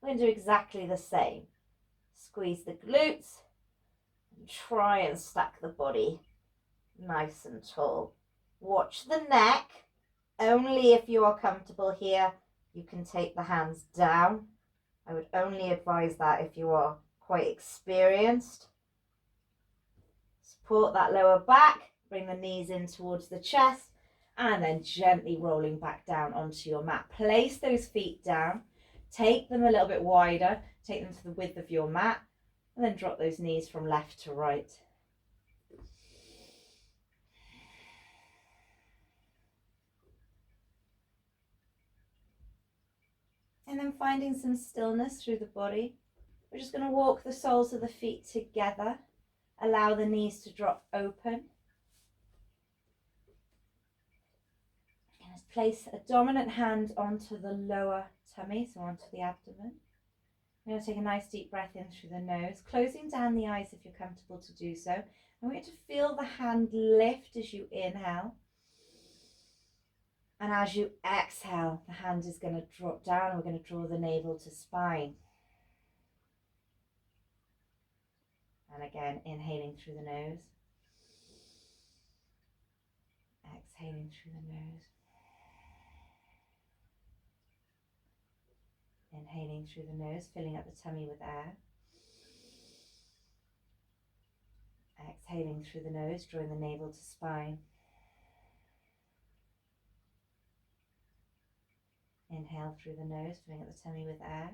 We're going to do exactly the same. Squeeze the glutes and try and stack the body nice and tall. Watch the neck. Only if you are comfortable here, you can take the hands down. I would only advise that if you are quite experienced. Support that lower back, bring the knees in towards the chest, and then gently rolling back down onto your mat. Place those feet down, take them a little bit wider, take them to the width of your mat, and then drop those knees from left to right. And then finding some stillness through the body. We're just going to walk the soles of the feet together. Allow the knees to drop open. And place a dominant hand onto the lower tummy, so onto the abdomen. You're going to take a nice deep breath in through the nose, closing down the eyes if you're comfortable to do so. I want you to feel the hand lift as you inhale. And as you exhale, the hand is going to drop down. We're going to draw the navel to spine. And again, inhaling through the nose. Exhaling through the nose. Inhaling through the nose, filling up the tummy with air. Exhaling through the nose, drawing the navel to spine. Inhale through the nose, filling up the tummy with air.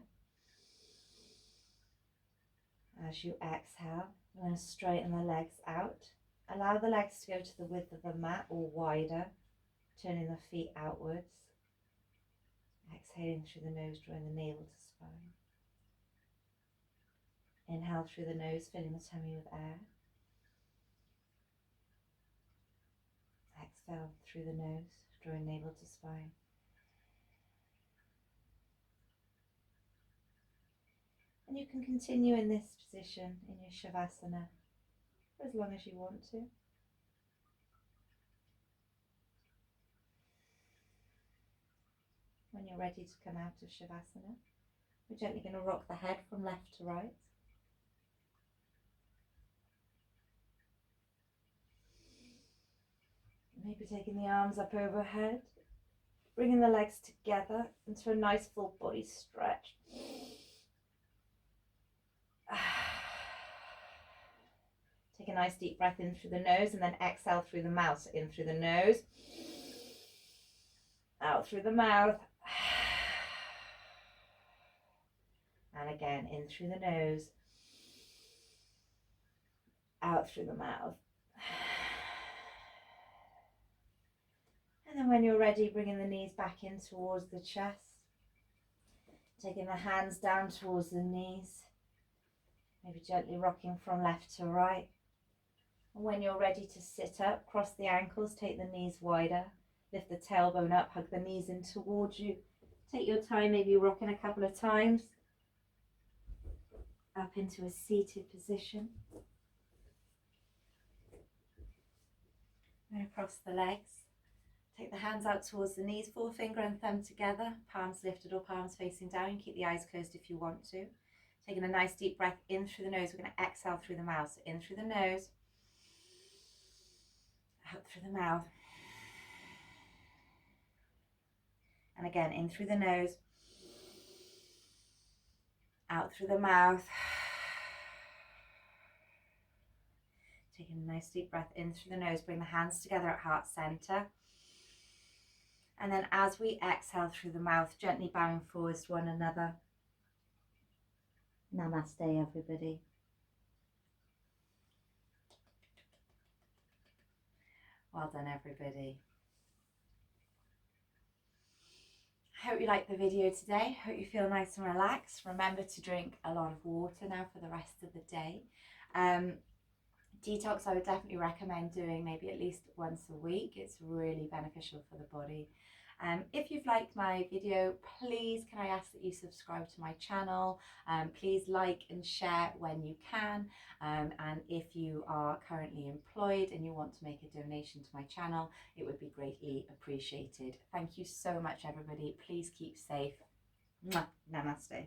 As you exhale, you're going to straighten the legs out. Allow the legs to go to the width of the mat or wider, turning the feet outwards. Exhaling through the nose, drawing the navel to spine. Inhale through the nose, filling the tummy with air. Exhale through the nose, drawing navel to spine. And you can continue in this position in your Shavasana for as long as you want to. When you're ready to come out of Shavasana, we're gently going to rock the head from left to right. Maybe taking the arms up overhead, bringing the legs together into a nice full body stretch. Take a nice deep breath in through the nose and then exhale through the mouth. So in through the nose, out through the mouth, and again in through the nose, out through the mouth. And then when you're ready, bringing the knees back in towards the chest, taking the hands down towards the knees, maybe gently rocking from left to right. And when you're ready to sit up, cross the ankles, take the knees wider, lift the tailbone up, hug the knees in towards you. Take your time, maybe rocking a couple of times. up into a seated position. And across the legs. Take the hands out towards the knees, forefinger and thumb together, palms lifted or palms facing down. Keep the eyes closed if you want to. Taking a nice deep breath in through the nose. We're going to exhale through the mouth. So in through the nose, out through the mouth. And again, in through the nose, out through the mouth. Taking a nice deep breath in through the nose. Bring the hands together at heart center. And then as we exhale through the mouth, gently bowing forwards to one another. Namaste, everybody. Well done, everybody. I hope you liked the video today. Hope you feel nice and relaxed. Remember to drink a lot of water now for the rest of the day. Detox, I would definitely recommend doing maybe at least once a week. It's really beneficial for the body. If you've liked my video, please can I ask that you subscribe to my channel. Please like and share when you can. And if you are currently employed and you want to make a donation to my channel, it would be greatly appreciated. Thank you so much, everybody. Please keep safe. Mwah. Namaste.